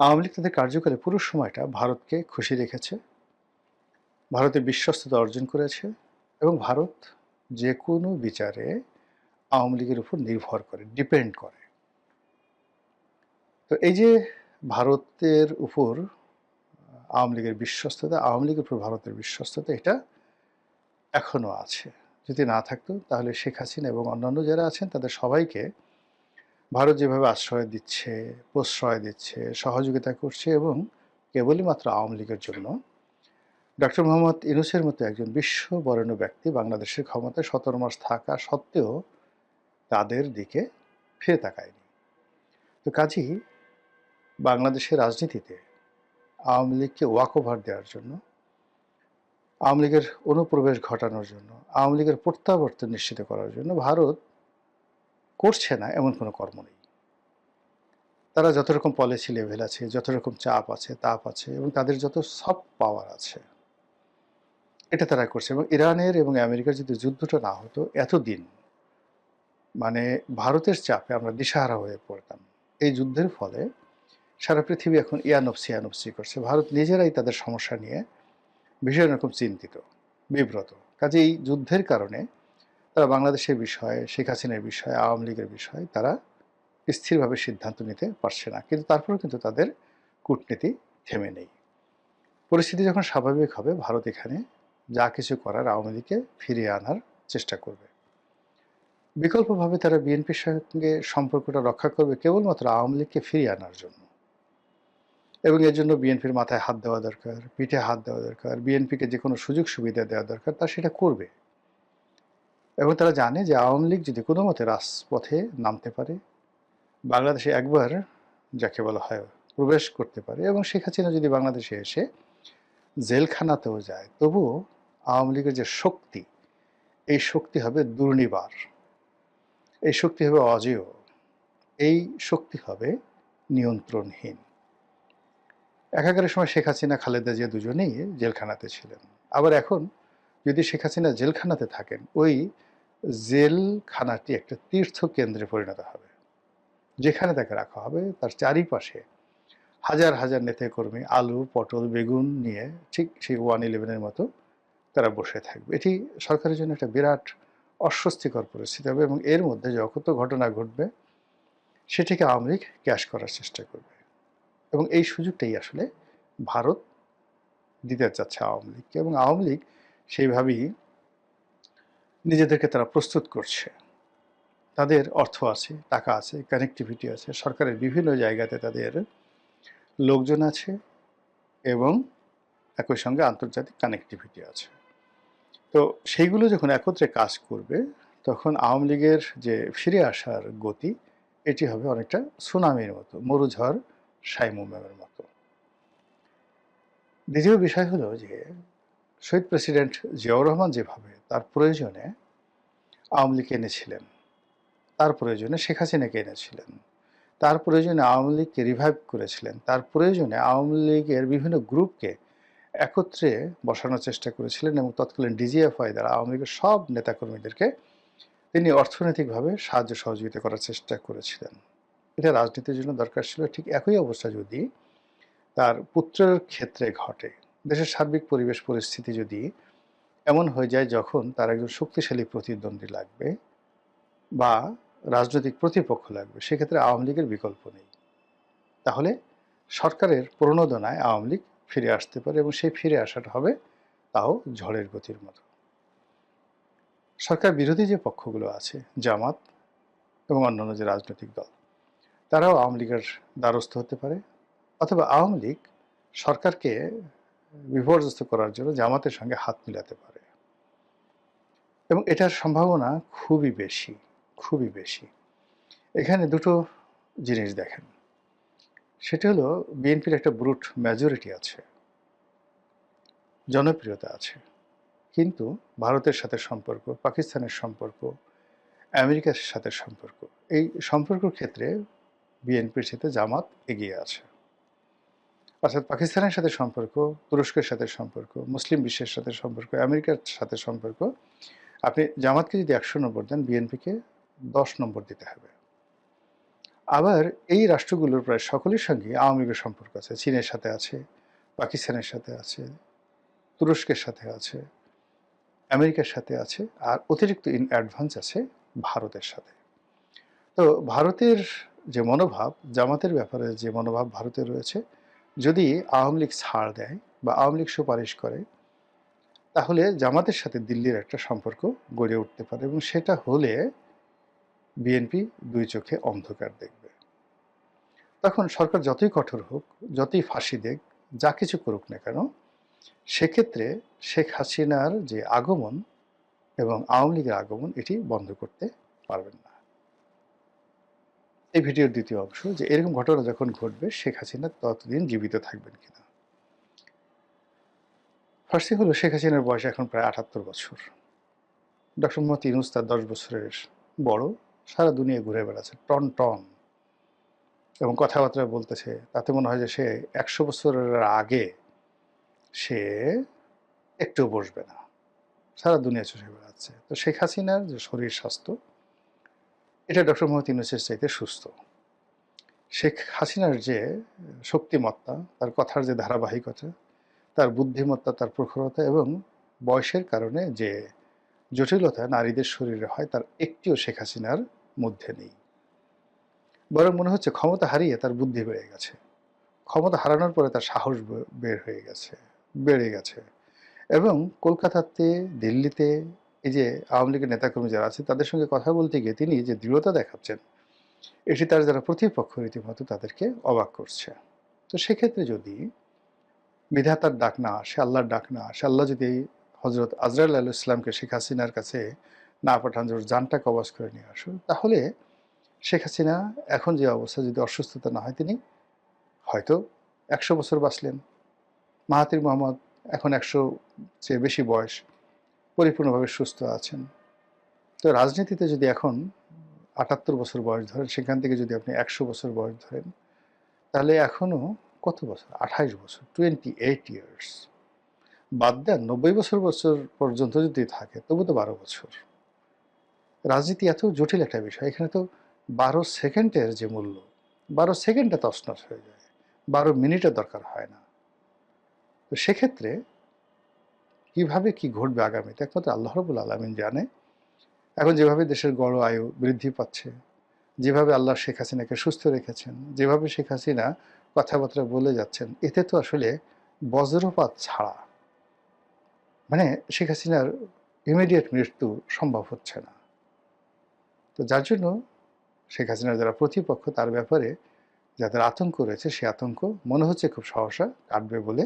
আওয়ামী লীগ তাদের কার্যকালে পুরো সময়টা ভারতকে খুশি রেখেছে, ভারতের বিশ্বস্ততা অর্জন করেছে এবং ভারত যে কোনো বিচারে আওয়ামী লীগের উপর নির্ভর করে, ডিপেন্ড করে। তো এই যে ভারতের উপর আওয়ামী লীগের বিশ্বস্ততা, আওয়ামী লীগের উপর ভারতের বিশ্বস্ততা এটা এখনো আছে। যদি না থাকতো তাহলে শেখ হাসিনা এবং অন্যান্য যারা আছেন তাদের সবাইকে ভারত যেভাবে আশ্রয় দিচ্ছে, প্রশ্রয় দিচ্ছে, সহযোগিতা করছে এবং কেবলই মাত্র আওয়ামী লীগের জন্য ডক্টর মোহাম্মদ ইউনূসের মতো একজন বিশ্ববরেণ্য ব্যক্তি বাংলাদেশের ক্ষমতায় ১৭ মাস থাকা সত্ত্বেও তাদের দিকে ফিরে তাকায়নি। তো কাজেই বাংলাদেশের রাজনীতিতে আওয়ামী লীগকে ওয়াক ওভার দেওয়ার জন্য, আওয়ামী লীগের অনুপ্রবেশ ঘটানোর জন্য, আওয়ামী লীগের প্রত্যাবর্তন নিশ্চিত করার জন্য ভারত করছে না এমন কোনো কর্ম নেই। তারা যত রকম পলিসি লেভেল আছে, যত রকম চাপ আছে, তাপ আছে এবং তাদের যত সফট পাওয়ার আছে এটা তারা করছে। এবং ইরানের এবং আমেরিকার যদি যুদ্ধটা না হতো এতদিন মানে ভারতের চাপে আমরা দিশাহারা হয়ে পড়তাম। এই যুদ্ধের ফলে সারা পৃথিবী এখন ইয়ানফসি করছে। ভারত নিজেরাই তাদের সমস্যা নিয়ে ভীষণ রকম চিন্তিত, বিব্রত। কাজে এই যুদ্ধের কারণে তারা বাংলাদেশের বিষয়ে, শেখ হাসিনার বিষয়ে, আওয়ামী লীগের বিষয়ে তারা স্থিরভাবে সিদ্ধান্ত নিতে পারছে না। কিন্তু তারপরেও কিন্তু তাদের কূটনীতি থেমে নেই। পরিস্থিতি যখন স্বাভাবিক হবে ভারত এখানে যা কিছু করার আওয়ামী লীগকে ফিরিয়ে আনার চেষ্টা করবে। বিকল্পভাবে তারা বিএনপির সঙ্গে সম্পর্কটা রক্ষা করবে কেবলমাত্র আওয়ামী লীগকে ফিরিয়ে আনার জন্য। এবং এর জন্য বিএনপির মাথায় হাত দেওয়া দরকার, পিঠে হাত দেওয়া দরকার, বিএনপিকে যে কোনো সুযোগ সুবিধা দেওয়া দরকার, তা সেটা করবে। এবং তারা জানে যে আওয়ামী লীগ যদি কোনো মতে রাজপথে নামতে পারে, বাংলাদেশে একবার যাকে বলা হয় প্রবেশ করতে পারে এবং শেখ হাসিনা যদি বাংলাদেশে এসে জেলখানাতেও যায়, তবুও আওয়ামী লীগের যে শক্তি, এই শক্তি হবে দুর্নিবার, এই শক্তি হবে অজেয়, এই শক্তি হবে নিয়ন্ত্রণহীন। একাগারের সময় শেখ হাসিনা, খালেদা জিয়া দুজনেই জেলখানাতে ছিলেন। আবার এখন যদি শেখ হাসিনা জেলখানাতে থাকেন, ওই জেলখানাটি একটা তীর্থকেন্দ্রে পরিণত হবে, যেখানে তাকে রাখা হবে তার চারিপাশে হাজার হাজার নেতাকর্মী আলু, পটল, বেগুন নিয়ে ঠিক সেই 111-এর মতো তারা বসে থাকবে। এটি সরকারের জন্য একটা বিরাট অস্বস্তিকর পরিস্থিতি হবে এবং এর মধ্যে যত ঘটনা ঘটবে সেটিকে আওয়ামী লীগ ক্যাশ করার চেষ্টা করবে। এবং এই সুযোগটাই আসলে ভারত দিতে চাচ্ছে আওয়ামী লীগকে এবং আওয়ামী লীগ সেইভাবেই নিজেদেরকে তারা প্রস্তুত করছে। তাদের অর্থ আছে, টাকা আছে, কানেক্টিভিটি আছে, সরকারের বিভিন্ন জায়গাতে তাদের লোকজন আছে এবং একই সঙ্গে আন্তর্জাতিক কানেক্টিভিটি আছে। তো সেইগুলো যখন একত্রে কাজ করবে তখন আওয়ামী লীগের যে ফিরে আসার গতি এটি হবে অনেকটা সুনামির মতো, মরুঝড় সাইমুমের মতো। দ্বিতীয় বিষয় হলো যে শহীদ প্রেসিডেন্ট জিয়াউর রহমান যেভাবে তার প্রয়োজনে আওয়ামী লীগকে এনেছিলেন, তার প্রয়োজনে শেখ হাসিনাকে এনেছিলেন, তার প্রয়োজনে আওয়ামী লীগকে রিভাইভ করেছিলেন, তার প্রয়োজনে আওয়ামী লীগের বিভিন্ন গ্রুপকে একত্রে বসানোর চেষ্টা করেছিলেন এবং তৎকালীন ডিজিএফআই দ্বারা আওয়ামী লীগের সব নেতাকর্মীদেরকে তিনি অর্থনৈতিকভাবে সাহায্য সহযোগিতা করার চেষ্টা করেছিলেন। এটা রাজনীতির জন্য দরকার ছিল। ঠিক একই অবস্থা যদি তার পুত্রের ক্ষেত্রে ঘটে, দেশের সার্বিক পরিবেশ পরিস্থিতি যদি এমন হয়ে যায় যখন তার একজন শক্তিশালী প্রতিদ্বন্দ্বী লাগবে বা রাজনৈতিক প্রতিপক্ষ লাগবে, সেক্ষেত্রে আওয়ামী লীগের বিকল্প নেই। তাহলে সরকারের প্রণোদনায় আওয়ামী লীগ ফিরে আসতে পারে এবং সেই ফিরে আসাটা হবে তাও ঝড়ের গতির মতো। সরকার বিরোধী যে পক্ষগুলো আছে, জামাত এবং অন্যান্য যে রাজনৈতিক দল, তারাও আওয়ামী লীগের দ্বারস্থ হতে পারে, অথবা আওয়ামী লীগ সরকারকে বিপর্যস্ত করার জন্য জামাতের সঙ্গে হাত মিলাতে পারে এবং এটার সম্ভাবনা খুবই বেশি, খুবই বেশি। এখানে দুটো জিনিস দেখেন, সেটা হলো বিএনপির একটা ব্রুট মেজরিটি আছে, জনপ্রিয়তা আছে, কিন্তু ভারতের সাথে সম্পর্ক, পাকিস্তানের সম্পর্ক, আমেরিকার সাথে সম্পর্ক, এই সম্পর্কের ক্ষেত্রে বিএনপির সাথে জামাত এগিয়ে আছে। অর্থাৎ পাকিস্তানের সাথে সম্পর্ক, তুরস্কের সাথে সম্পর্ক, মুসলিম বিশ্বের সাথে সম্পর্ক, আমেরিকার সাথে সম্পর্ক, আপনি জামাতকে যদি 100 নম্বর দেন, বিএনপিকে 10 নম্বর দিতে হবে। আবার এই রাষ্ট্রগুলোর প্রায় সকলের সঙ্গে আওয়ামী লীগের সম্পর্ক আছে। চীনের সাথে আছে, পাকিস্তানের সাথে আছে, তুরস্কের সাথে আছে, আমেরিকার সাথে আছে, আর অতিরিক্ত ইন অ্যাডভান্স আছে ভারতের সাথে। তো ভারতের যে মনোভাব, জামাতের ব্যাপারে যে মনোভাব ভারতের রয়েছে, যদি আওয়ামী লীগ ছাড় দেয় বা আওয়ামী লীগ সুপারিশ করে, তাহলে জামাতের সাথে দিল্লির একটা সম্পর্ক গড়ে উঠতে পারে, এবং সেটা হলে বিএনপি দুই চোখে অন্ধকার দেখবে। তখন সরকার যতই কঠোর হোক, যতই ফাঁসি দেখ, যা কিছু করুক না কেন, সেক্ষেত্রে শেখ হাসিনার যে আগমন এবং আওয়ামী লীগের আগমন এটি বন্ধ করতে পারবেন না। এই ভিডিওর দ্বিতীয় অংশ, যে এরকম ঘটনা যখন ঘটবে শেখ হাসিনা ততদিন জীবিত থাকবেন কিনা। ফার্স্টে হলো, শেখ হাসিনার বয়স এখন প্রায় ৭৮ বছর। ডক্টর মোহাম্মদ ইউনূস তার 10 বছরের বড়, সারা দুনিয়া ঘুরে বেড়াচ্ছে টন টন, এবং কথাবার্তা বলতেছে, তাতে মনে হয় যে সে 100 বছরের আগে সে একটু বসবে না, সারা দুনিয়া চষে বেড়াচ্ছে। তো শেখ হাসিনার যে শরীর স্বাস্থ্য, এটা ডক্টর মোহাম্মদ ইউনূসের চাইতে সুস্থ। শেখ হাসিনার যে শক্তিমত্তা, তার কথার যে ধারাবাহিকতা, তার বুদ্ধিমত্তা, তার প্রখরতা এবং বয়সের কারণে যে জটিলতা নারীদের শরীরে হয়, তার একটিও শেখ হাসিনার মধ্যে নেই। বরং মনে হচ্ছে ক্ষমতা হারিয়ে তার বুদ্ধি বেড়ে গেছে, ক্ষমতা হারানোর পরে তার সাহস বেড়ে গেছে। এবং কলকাতাতে, দিল্লিতে এই যে আওয়ামী লীগের নেতাকর্মী যারা আছে, তাদের সঙ্গে কথা বলতে গিয়ে তিনি যে দৃঢ়তা দেখাচ্ছেন, এটি তার যারা প্রতিপক্ষ রীতিমতো তাদেরকে অবাক করছে। তো সেক্ষেত্রে যদি বিধাতার ডাক না আসে, আল্লাহর ডাক না আসে, আল্লাহ যদি হজরত আজরাইল আলাইহিস সালামকে শেখ হাসিনার কাছে না পাঠান, যে ওর জানটা কবজ করে নিয়ে আসো, তাহলে শেখ হাসিনা এখন যে অবস্থা, যদি অসুস্থতা না হয়, তিনি হয়তো 100 বছর বাঁচলেন। মাহাথির মোহাম্মদ এখন 100 চেয়ে বেশি বয়স, পরিপূর্ণভাবে সুস্থ আছেন। তো রাজনীতিতে যদি এখন ৭৮ বছর বয়স ধরেন, সেখান থেকে যদি আপনি 100 বছর বয়স ধরেন, তাহলে এখনও কত বছর? 28 বছর, 28 ইয়ার্স। বাদ দেন 90 বছর পর্যন্ত যদি থাকে, তবু তো 12 বছর। রাজনীতি এত জটিল একটা বিষয়, এখানে তো 12 সেকেন্ডের যে মূল্য, 12 সেকেন্ডে তছনছ হয়ে যায়, 12 মিনিটের দরকার হয় না। তো সেক্ষেত্রে কিভাবে কি ঘটবে আগামীতে, একমাত্র আল্লাহ রাব্বুল আলামিন জানে। এখন যেভাবে দেশের গড় আয়ু বৃদ্ধি পাচ্ছে, যেভাবে আল্লাহ শেখ হাসিনাকে সুস্থ রেখেছেন, যেভাবে শেখ হাসিনা কথাবার্তা বলে যাচ্ছেন, এতে তো আসলে বজ্রপাত ছাড়া, মানে শেখ হাসিনার ইমিডিয়েট মৃত্যু সম্ভব হচ্ছে না। তো যার জন্য শেখ হাসিনার যারা প্রতিপক্ষ, তার ব্যাপারে যাদের আতঙ্ক রয়েছে, সে আতঙ্ক মনে হচ্ছে খুব সহসা কাটবে বলে